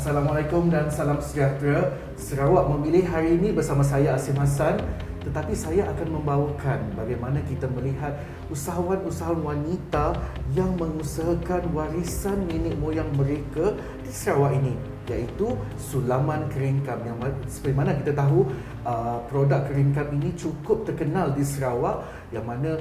Assalamualaikum dan salam sejahtera. Sarawak memilih hari ini bersama saya Asim Hassan. Tetapi saya akan membawakan bagaimana kita melihat usahawan-usahawan wanita yang mengusahakan warisan nenek moyang mereka di Sarawak ini, iaitu sulaman keringkam. Yang seperti mana kita tahu, produk keringkam ini cukup terkenal di Sarawak, yang mana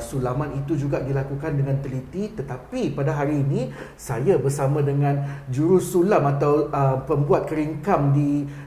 sulaman itu juga dilakukan dengan teliti. Tetapi pada hari ini saya bersama dengan jurusulam atau pembuat keringkam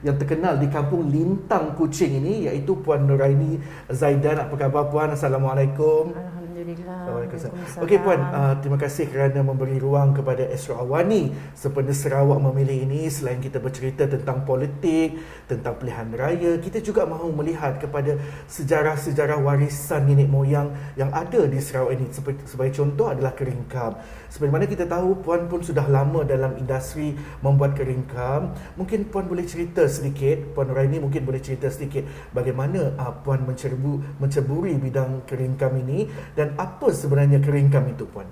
yang terkenal di kampung Lintang, Kuching ini, iaitu Puan Nuraini Zaidan. Apa khabar Puan? Assalamualaikum. Alhamdulillah. Waalaikumsalam. Okey Puan, terima kasih kerana memberi ruang kepada Astro Awani Sepena Sarawak memilih ini. Selain kita bercerita tentang politik, tentang pilihan raya, kita juga mahu melihat kepada sejarah-sejarah warisan nenek moyang yang ada di Sarawak ini. Sebagai contoh adalah keringkam. Seperti mana kita tahu, Puan pun sudah lama dalam industri membuat keringkam. Mungkin Puan boleh cerita sedikit, Puan Nuraini mungkin boleh cerita sedikit bagaimana Puan menceburi bidang keringkam ini, dan apa sebenarnya keringkam itu, Puan?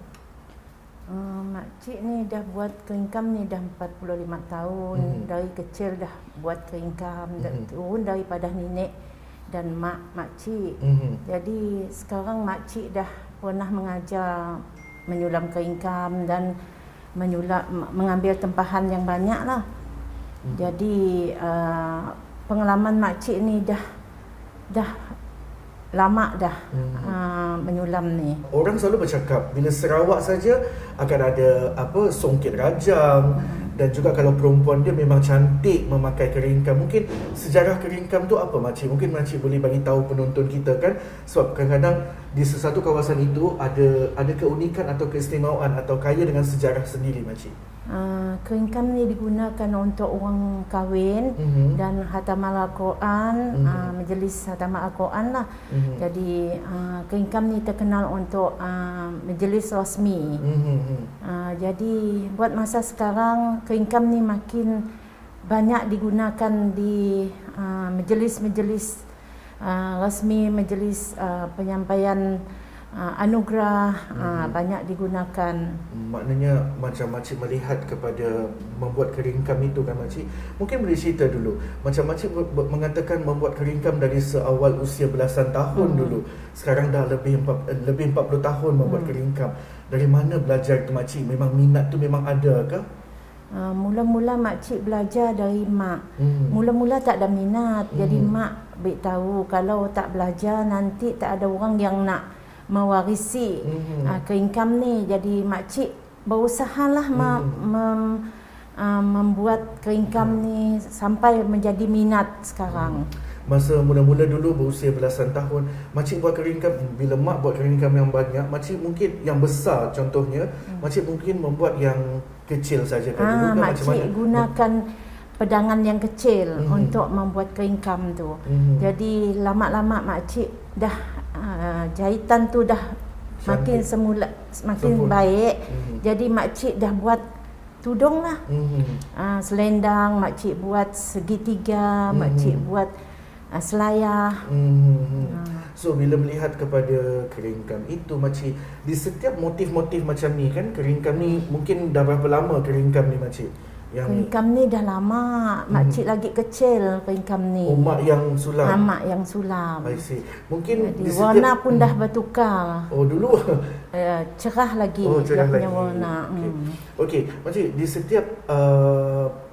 Makcik ni dah buat keringkam ni dah 45 tahun. Dari kecil dah buat keringkam, turun daripada nenek dan makcik. Jadi sekarang makcik dah pernah mengajar menyulam keringkam dan mengambil tempahan yang banyak lah. Jadi pengalaman makcik ni dah lama dah menyulam ni. Orang selalu bercakap bila Sarawak saja akan ada songket rajang, dan juga kalau perempuan dia memang cantik memakai keringkam. Mungkin sejarah keringkam tu apa, makcik? Mungkin makcik boleh bagi tahu penonton kita kan, sebab kadang-kadang di sesuatu kawasan itu ada keunikan atau keistimewaan atau kaya dengan sejarah sendiri, makcik. Keringkam ni digunakan untuk orang kahwin dan khataman Al-Quran, majlis khataman Al-Quran lah. Jadi keringkam ni terkenal untuk majlis rasmi. Jadi buat masa sekarang keringkam ni makin banyak digunakan di majlis-majlis rasmi, majlis penyampaian anugerah, banyak digunakan. Maknanya macam makcik melihat kepada membuat keringkam itu kan, makcik mungkin boleh cerita dulu. Macam makcik mengatakan membuat keringkam dari seawal usia belasan tahun dulu. Sekarang dah lebih 40 tahun membuat keringkam. Dari mana belajar itu, makcik? Memang minat tu memang ada ke? Mula-mula makcik belajar dari mak. Mula-mula tak ada minat. Jadi mak beritahu kalau tak belajar nanti tak ada orang yang nak mewarisi keringkam ni. Jadi makcik berusahalah membuat keringkam ni sampai menjadi minat sekarang. Masa mula-mula dulu berusia belasan tahun, makcik buat keringkam. Bila mak buat keringkam yang banyak, makcik mungkin yang besar contohnya, makcik mungkin membuat yang kecil saja kan? Makcik gunakan pedangan yang kecil untuk membuat keringkam tu. Jadi lama-lama makcik dah jahitan tu dah makin baik. Jadi makcik dah buat tudung lah. Selendang makcik buat segitiga, makcik buat selayar. So bila melihat kepada keringkam itu, makcik, di setiap motif-motif macam ni kan, keringkam ni mungkin dah berapa lama keringkam ni, makcik? Keringkam ni dah lama. Makcik lagi kecil keringkam ni. Mak yang sulam? Mak yang sulam. I see. Mungkin jadi warna pun dah bertukar. Oh dulu? Cerah lagi. Cerah lagi. Warna. Okey, makcik, di setiap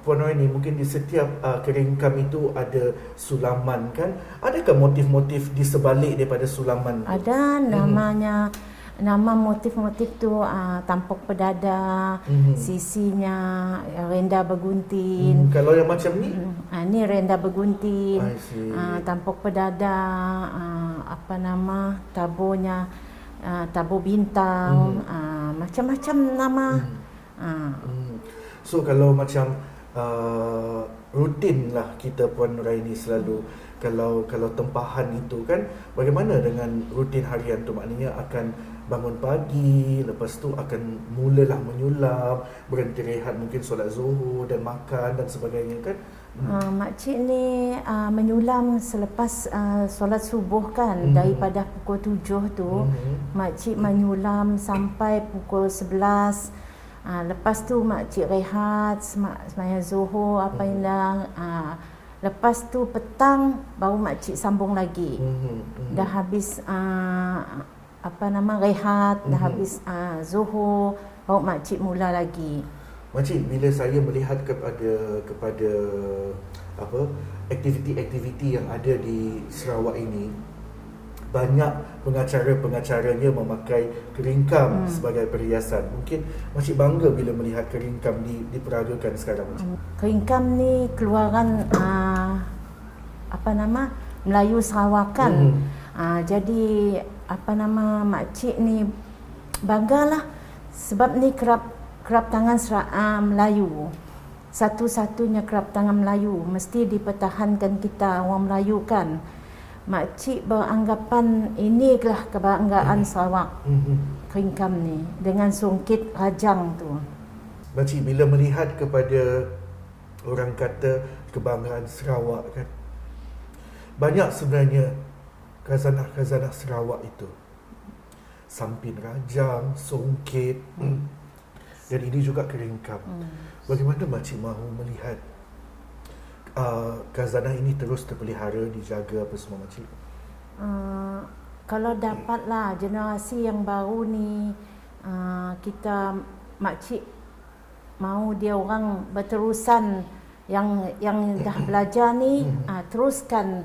Puan Nuraini, mungkin di setiap keringkam itu ada sulaman kan? Adakah motif-motif di sebalik daripada sulaman? Ada, namanya nama motif-motif tu tampuk pedada, sisinya renda bergunting. Kalau yang macam ni? Ni renda bergunting, tampuk pedada, taburnya tabur bintang, macam-macam nama. So kalau macam rutin lah kita, Puan Nuraini, selalu kalau tempahan itu kan, bagaimana dengan rutin harian tu? Maknanya akan bangun pagi, lepas tu akan mulalah menyulam, berhenti rehat, mungkin solat zuhur dan makan dan sebagainya kan? Makcik ni menyulam selepas solat subuh kan. Daripada pukul 7 tu makcik menyulam sampai pukul 11. Lepas tu makcik rehat, sembahyang Zuhur apa indah. Lepas tu petang baru makcik sambung lagi. Dah habis rehat, dah habis Zuhur, baru makcik mula lagi. Makcik, bila saya melihat kepada aktiviti-aktiviti yang ada di Sarawak ini, banyak pengacara-pengacaranya memakai keringkam sebagai perhiasan. Mungkin makcik bangga bila melihat keringkam diperagakan sekarang, makcik. Keringkam ni keluaran Melayu Sarawakan. Jadi makcik ni banggalah sebab ni kerap tangan Melayu. Satu-satunya kerap tangan Melayu, mesti dipertahankan kita orang Melayu kan. Makcik beranggapan inilah kebanggaan Sarawak, keringkam ni dengan songket rajang tu. Makcik, bila melihat kepada orang kata kebanggaan Sarawak kan, banyak sebenarnya khazanah-khazanah Sarawak itu. Sampin rajang, songket, dan ini juga keringkam. Bagaimana makcik mahu melihat khazanah ini terus terpelihara, dijaga apa semua, makcik? Kalau dapatlah generasi yang baru ni, makcik mahu dia orang berterusan yang dah belajar ni, teruskan.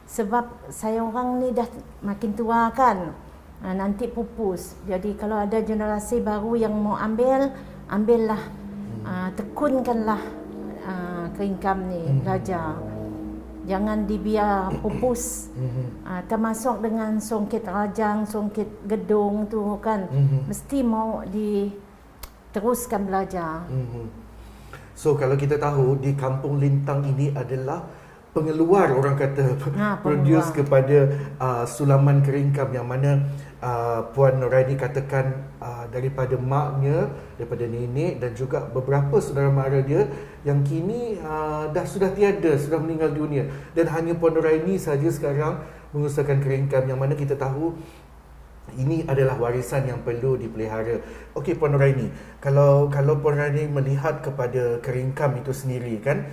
Sebab saya orang ni dah makin tua kan, nanti pupus. Jadi kalau ada generasi baru yang mau ambillah, tekunkanlah keringkam ni, belajar. Jangan dibiar pupus. Termasuk dengan songket rajang, songket gedung tu kan, mesti mau diteruskan belajar. So kalau kita tahu di Kampung Lintang ini adalah pengeluar, orang kata, produce kepada sulaman keringkam, yang mana Puan Noraini katakan daripada maknya, daripada nenek dan juga beberapa saudara mara dia yang kini sudah tiada, sudah meninggal dunia, dan hanya Puan Noraini saja sekarang mengusahakan keringkam, yang mana kita tahu ini adalah warisan yang perlu dipelihara. Okey Puan Noraini, kalau Puan Noraini melihat kepada keringkam itu sendiri kan,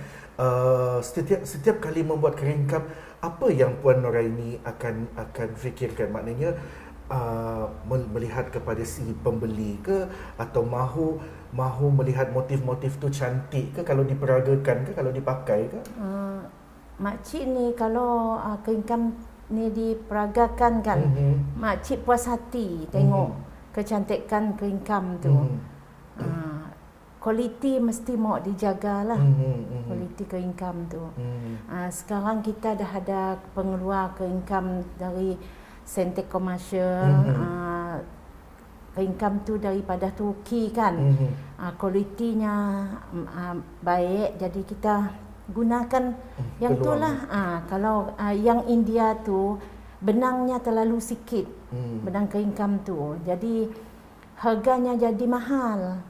setiap kali membuat keringkam, apa yang Puan Noraini akan fikirkan? Maknanya melihat kepada si pembeli ke, atau mahu melihat motif-motif tu cantik ke kalau diperagakan ke, kalau dipakai ke? Makcik ni kalau keringkam ni diperagakan kan, makcik puas hati tengok kecantikan keringkam tu. Kualiti mesti mau dijagalah, kualiti keringkam tu. Sekarang kita dah ada pengeluar keringkam dari sentek komersial, keringkam tu daripada Turki kan, kualitinya baik, jadi kita gunakan yang tu lah. Kalau yang India tu benangnya terlalu sikit, benang keringkam tu, jadi harganya jadi mahal.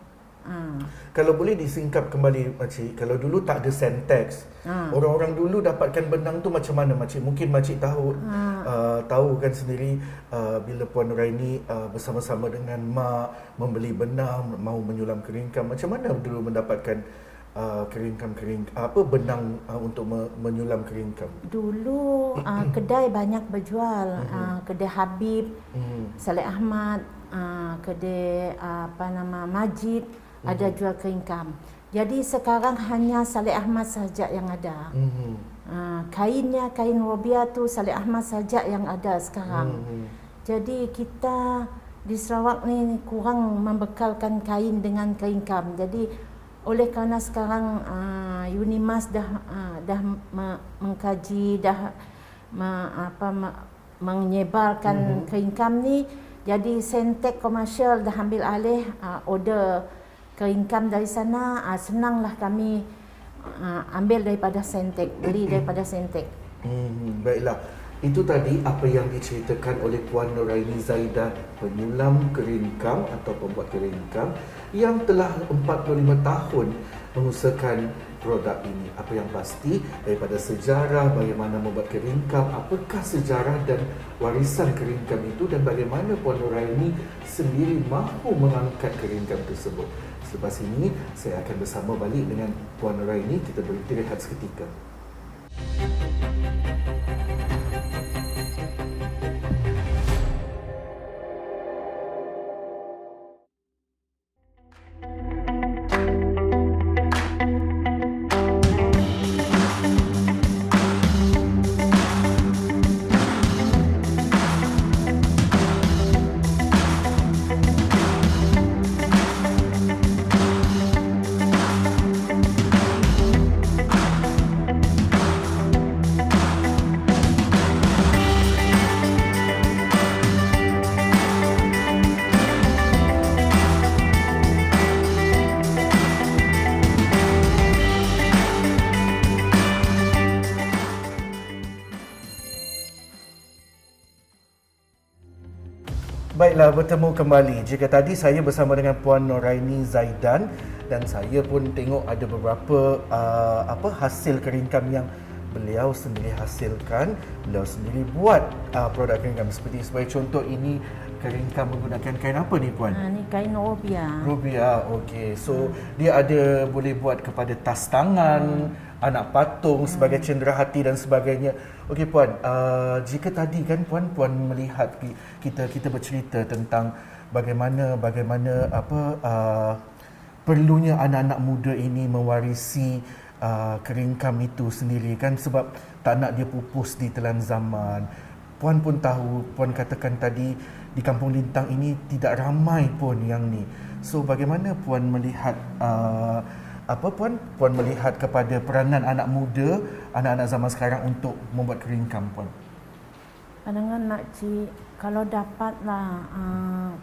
Kalau boleh disingkap kembali makcik, kalau dulu tak ada Sentex, orang-orang dulu dapatkan benang tu macam mana makcik? Mungkin makcik tahu kan sendiri, bila Puan Noraini bersama-sama dengan mak membeli benang, mahu menyulam keringkam, macam mana dulu mendapatkan benang untuk menyulam keringkam? Dulu kedai banyak berjual, kedai Habib, Saleh Ahmad, kedai Majid, ada jual keringkam. Jadi sekarang hanya Saleh Ahmad saja yang ada. Kainnya, kain Robia tu Saleh Ahmad saja yang ada sekarang. Jadi kita di Sarawak ni kurang membekalkan kain dengan keringkam. Jadi oleh kerana sekarang Unimas dah mengkaji, menyebarkan keringkam ni, jadi Sentek komersial dah ambil alih order keringkam dari sana. Senanglah kami ambil daripada Sentek, beli daripada Sentek. Baiklah. Itu tadi apa yang diceritakan oleh Puan Nuraini Zaidah, penyulam keringkam atau pembuat keringkam yang telah 45 tahun mengusahakan produk ini. Apa yang pasti daripada sejarah bagaimana membuat keringkam, apakah sejarah dan warisan keringkam itu dan bagaimana Puan Nuraini sendiri mahu mengangkat keringkam tersebut. Selepas ini saya akan bersama balik dengan Puan Nuraini, kita berhenti rehat seketika. Baiklah, bertemu kembali. Jika tadi saya bersama dengan Puan Nuraini Zaidan dan saya pun tengok ada beberapa hasil keringkam yang beliau sendiri hasilkan, beliau sendiri buat produk keringkam sebagai contoh ini keringkam menggunakan kain apa ni Puan? Ni kain robia. Robia, okey. So dia ada boleh buat kepada tas tangan, anak patung sebagai cenderahati dan sebagainya. Okey Puan, jika tadi kan Puan melihat kita bercerita tentang bagaimana perlunya anak-anak muda ini mewarisi keringkam itu sendiri kan, sebab tak nak dia pupus di telan zaman. Puan pun tahu, Puan katakan tadi di Kampung Lintang ini tidak ramai pun yang ni. So bagaimana Puan melihat Puan melihat kepada peranan anak muda, anak-anak zaman sekarang untuk membuat keringkam Puan? Pandangan makcik, kalau dapatlah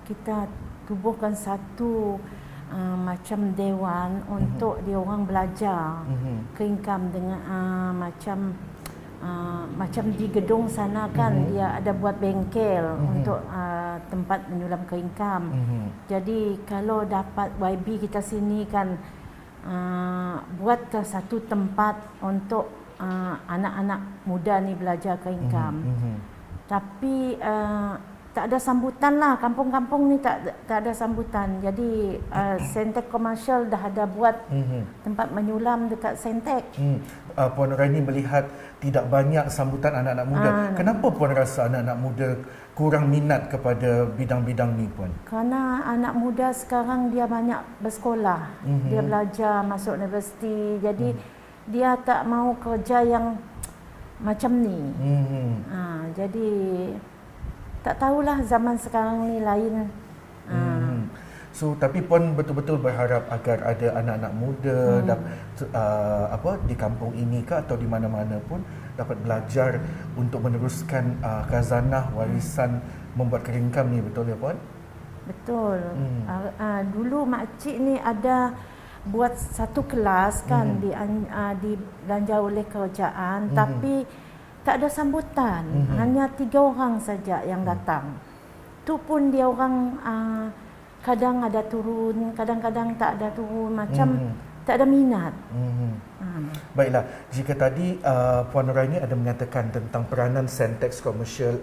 kita tubuhkan satu macam dewan untuk dia orang belajar keringkam dengan macam di gedung sana kan dia ada buat bengkel untuk tempat menyulam keringkam. Jadi kalau dapat YB kita sini kan buat satu tempat untuk anak-anak muda ni belajar keringkam. Tapi tak ada sambutan lah, kampung-kampung ni tak ada sambutan. Jadi Sentek Komersial dah ada buat tempat menyulam dekat Sentek. Puan Nuraini melihat tidak banyak sambutan anak-anak muda. Kenapa Puan rasa anak-anak muda kurang minat kepada bidang-bidang ni Puan? Kerana anak muda sekarang dia banyak bersekolah, dia belajar masuk universiti, jadi dia tak mau kerja yang macam ni. Jadi tak tahulah zaman sekarang ni lain. So tapi Puan betul-betul berharap agar ada anak-anak muda di kampung ini ke atau di mana-mana pun dapat belajar untuk meneruskan khazanah warisan membuat keringkam ni, betul ya Puan? Betul. Dulu makcik ni ada buat satu kelas kan dibelanja oleh kerajaan, tapi tak ada sambutan. Hanya 3 orang saja yang datang. Tu pun dia orang kadang ada turun, kadang-kadang tak ada turun, macam tak ada minat. Baiklah, jika tadi Puan Nuraini ada menyatakan tentang peranan Sentek Commercial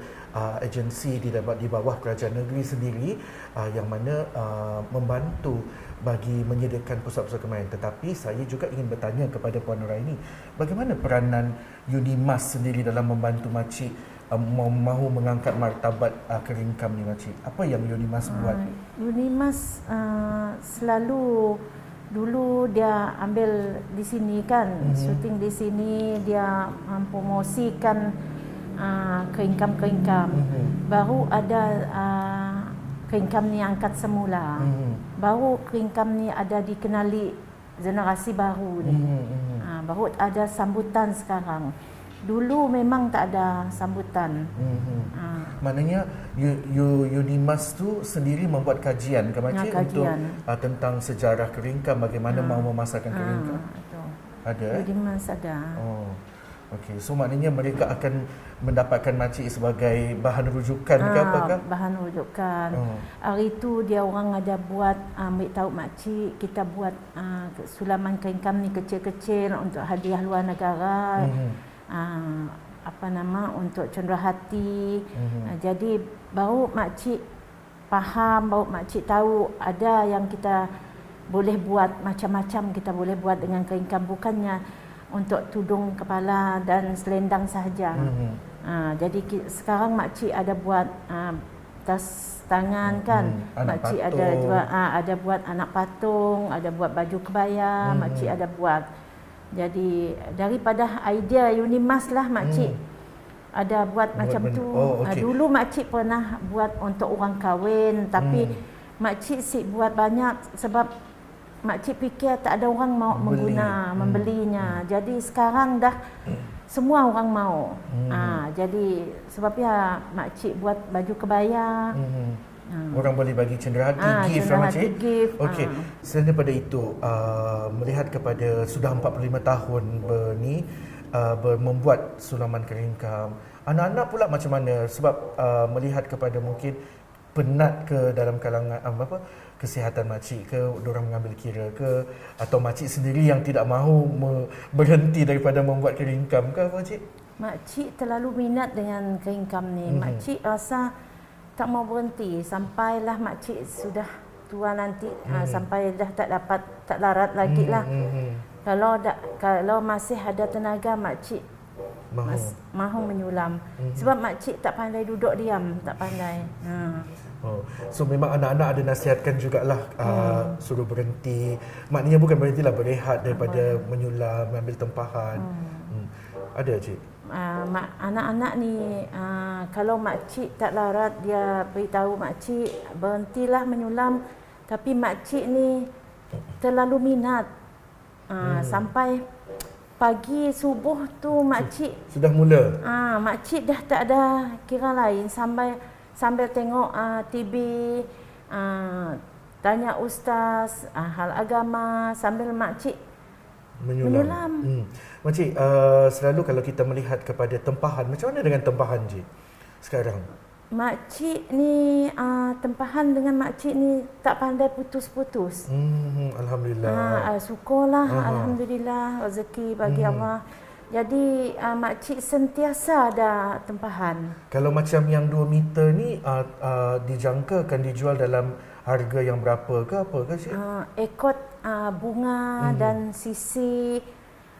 Agency di bawah kerajaan negeri sendiri yang mana membantu bagi menyediakan pusat-pusat kemahiran. Tetapi saya juga ingin bertanya kepada Puan Nuraini, bagaimana peranan Unimas sendiri dalam membantu makcik mahu mengangkat martabat keringkam ni makcik? Apa yang Unimas buat? Unimas selalu dulu dia ambil di sini kan, syuting di sini, dia mempromosikan keringkam-keringkam. Baru ada keringkam ni angkat semula. Baru keringkam ni ada dikenali generasi baru ni. Baru ada sambutan sekarang. Dulu memang tak ada sambutan. Maknanya Unimas tu sendiri membuat kajian ke makcik untuk tentang sejarah keringkam, bagaimana mau memasarkan keringkam? Betul. Ada? Unimas ada. Oh. Okey, so maknanya mereka akan mendapatkan makcik sebagai bahan rujukan ke apakah? Bahan rujukan. Hari tu dia orang ada buat ambil tahu makcik, kita buat sulaman kain kam ni kecil-kecil untuk hadiah luar negara. Untuk cenderahati. Jadi baru makcik faham, baru makcik tahu ada yang kita boleh buat macam-macam, kita boleh buat dengan kain kam, bukannya untuk tudung kepala dan selendang sahaja. Jadi sekarang makcik ada buat tas tangan kan. Makcik ada buat anak patung, ada buat baju kebaya, makcik ada buat. Jadi daripada idea Unimas lah makcik ada buat macam tu. Okay. Dulu makcik pernah buat untuk orang kahwin, tapi makcik buat banyak sebab makcik fikir tak ada orang mau membelinya. Jadi sekarang dah semua orang mau. Jadi sebabnya makcik buat baju kebaya. Orang boleh bagi cenderahati, gift makcik. Okey. Selain daripada itu, melihat kepada sudah 45 tahun membuat sulaman keringkam, anak-anak pula macam mana? Sebab melihat kepada mungkin penat ke dalam kalangan kesihatan makcik ke, diorang mengambil kira ke, atau makcik sendiri yang tidak mahu berhenti daripada membuat keringkam ke apa cik? Makcik terlalu minat dengan keringkam ni. Makcik rasa tak mau berhenti sampailah makcik sudah tua nanti, sampai dah tak larat lagi lah. Kalau masih ada tenaga, makcik mahu menyulam. Sebab makcik tak pandai duduk diam, tak pandai. So memang anak-anak ada nasihatkan jugalah suruh berhenti. Maknanya bukan berhentilah, berehat daripada menyulam, mengambil tempahan. Ada cik? Anak-anak ni kalau makcik tak larat, dia beritahu makcik berhentilah menyulam. Tapi makcik ni terlalu minat. Sampai pagi subuh tu makcik sudah mula. Makcik dah tak ada kira lain sambil tengok TV, tanya ustaz hal agama, sambil makcik menyulam. Makcik, selalu kalau kita melihat kepada tempahan, macam mana dengan tempahan cik sekarang? Makcik ni tempahan dengan makcik ni tak pandai putus-putus. Alhamdulillah. Syukurlah, alhamdulillah, rezeki bagi Allah. Jadi makcik sentiasa ada tempahan. Kalau macam yang 2 meter ni dijangkakan dijual dalam harga yang berapa ke apa ke cik? Ekot bunga dan sisi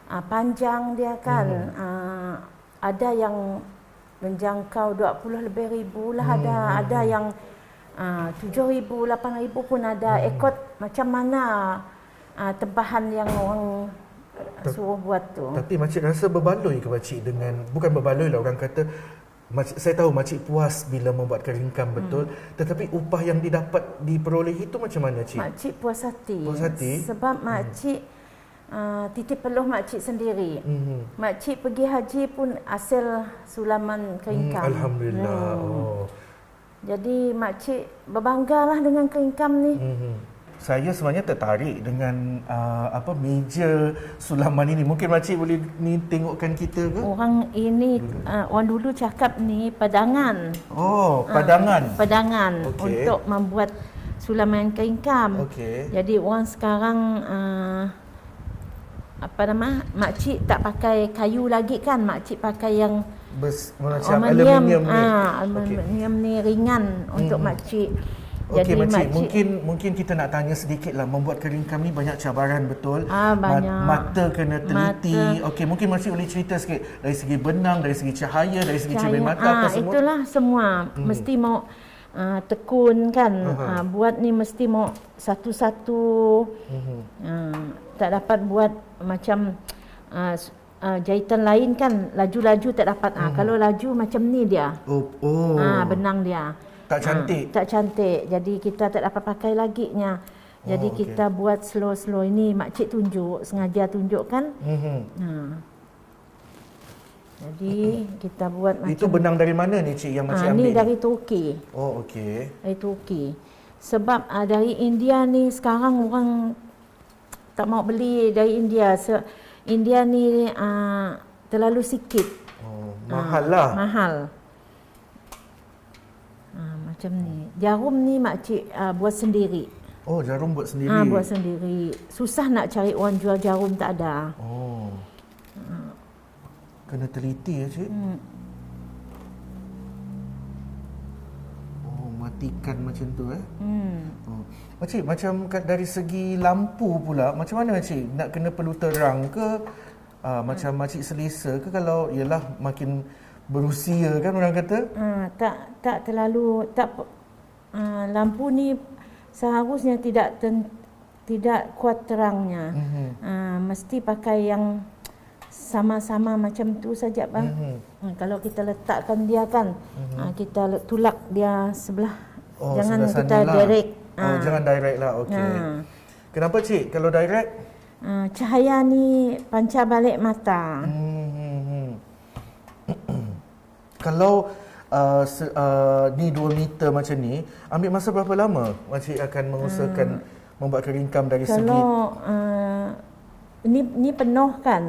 panjang dia kan. Ada yang menjangkau 20 lebih ribu lah, ada yang 7,000, 8,000 pun ada. Ekot macam mana tempahan yang orang suruh buat tu. Tapi makcik rasa berbaloi ke makcik dengan, bukan berbaloi lah orang kata, saya tahu makcik puas bila membuat keringkam betul, tetapi upah yang diperoleh itu macam mana cik? Makcik puas hati. Puas hati? Sebab makcik titip peluh makcik sendiri. Makcik pergi haji pun hasil sulaman keringkam. Alhamdulillah. Jadi makcik berbanggalah dengan keringkam ni. Saya sebenarnya tertarik dengan meja sulaman ini. Mungkin makcik boleh tengokkan kita ke? Orang dulu cakap ni padangan. Padangan. Padangan untuk membuat sulaman keringkam. Jadi orang sekarang makcik tak pakai kayu lagi kan, makcik pakai yang macam aluminium ni. Aluminium ni ringan untuk makcik. Okey makcik, mungkin kita nak tanya sedikitlah, membuat keringkam ni banyak cabaran betul. Banyak. Mata kena teliti. Okey, mungkin makcik boleh cerita sikit dari segi benang, dari segi cahaya, dari segi cermin mata apa semua. Itulah semua. Mesti mau tekun kan. Buat ni mesti mau satu-satu. Tak dapat buat macam jahitan lain kan, laju-laju tak dapat. Kalau laju macam ni dia. Benang dia. Tak cantik. Tak cantik. Jadi kita tak dapat pakai lagi nya. Jadi kita buat slow-slow ini, makcik sengaja tunjuk kan. Jadi kita buat macam itu. Benang dari mana ni cik yang makcik ambil? Ni dari Turki. Dari Turki. Sebab dari India ni sekarang orang tak mau beli dari India. India ni terlalu sikit. Oh, mahal lah. Mahal. Macam ni. Jarum ni makcik buat sendiri. Oh, jarum buat sendiri. Buat sendiri. Susah nak cari orang jual jarum, tak ada. Oh. Kena teliti ya, cik. Oh, matikan macam tu Oh. Makcik, macam dari segi lampu pula, macam mana makcik? Nak kena perlu terang ke? Macam makcik selesa ke kalau ialah makin berusia kan orang kata? Tak terlalu lampu ni seharusnya tidak kuat terangnya. Mesti pakai yang sama-sama macam tu saja, bang. Kalau kita letakkan dia kan, kita tulak dia sebelah. Jangan sebelah kita lah. direct. Jangan direct lah. Okey. Kenapa cik kalau direct? Cahaya ni pancar balik mata. Kalau ni 2 meter macam ni, ambil masa berapa lama makcik akan mengusahakan membuat keringkam dari segi? Kalau ni penuh kan.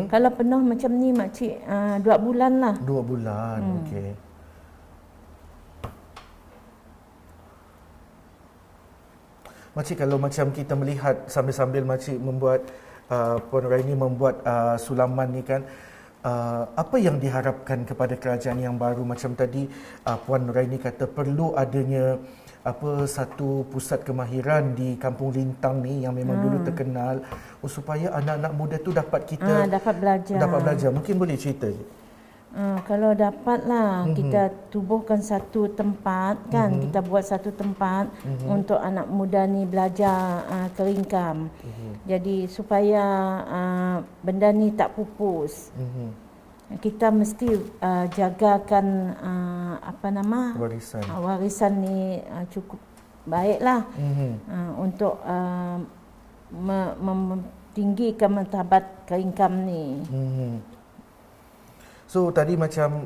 Kalau penuh macam ni makcik 2 bulan lah. 2 bulan. Okey. Makcik, kalau macam kita melihat sambil-sambil makcik membuat Puan Raini membuat sulaman ni kan, apa yang diharapkan kepada kerajaan yang baru? Macam tadi Puan Raini kata perlu adanya satu pusat kemahiran di Kampung Lintang ni yang memang dulu terkenal, supaya anak-anak muda tu dapat dapat belajar. Mungkin boleh cerita je. Kalau dapatlah kita tubuhkan satu tempat kan, kita buat satu tempat untuk anak muda ni belajar keringkam. Jadi supaya benda ni tak pupus. Kita mesti jagakan warisan ni cukup baiklah untuk meninggikan martabat keringkam ni. So tadi macam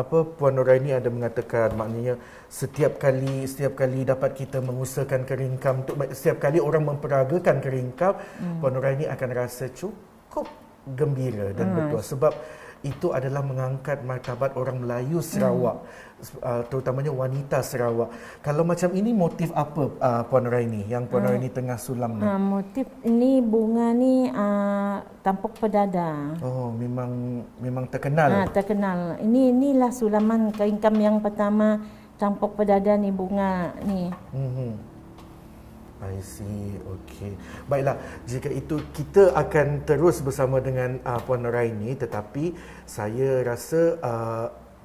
Puan Nuraini ada mengatakan, maknanya setiap kali dapat kita mengusahakan keringkam tu, setiap kali orang memperagakan keringkam, Puan Nuraini akan rasa cukup gembira dan betul, sebab itu adalah mengangkat martabat orang Melayu Sarawak, terutamanya wanita Sarawak. Kalau macam ini, motif apa Puan Nuraini yang Puan Nuraini tengah sulam ni? Motif ini bunga ni tampuk pedada. Oh, memang terkenal. Terkenal. Inilah sulaman keringkam yang pertama, tampuk pedada ni, bunga ni. I see. Okey. Baiklah, jika itu kita akan terus bersama dengan Puan Nuraini, tetapi saya rasa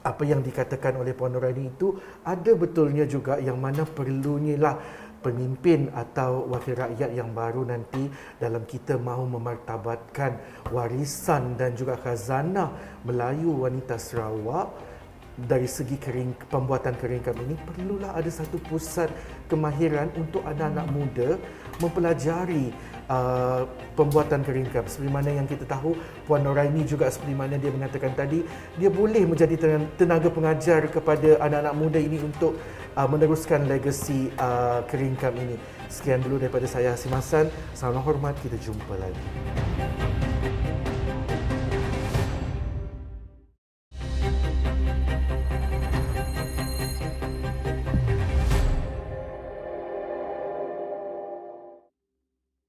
apa yang dikatakan oleh Puan Nuraini itu ada betulnya juga, yang mana perlunya lah pemimpin atau wakil rakyat yang baru nanti dalam kita mahu memartabatkan warisan dan juga khazanah Melayu wanita Sarawak. Dari segi pembuatan keringkam ini, perlulah ada satu pusat kemahiran untuk anak-anak muda mempelajari pembuatan keringkam. Seperti mana yang kita tahu, Puan Nuraini juga seperti mana dia mengatakan tadi, dia boleh menjadi tenaga pengajar kepada anak-anak muda ini untuk meneruskan legasi keringkam ini. Sekian dulu daripada saya, Hasim Hassan. Salam hormat, kita jumpa lagi.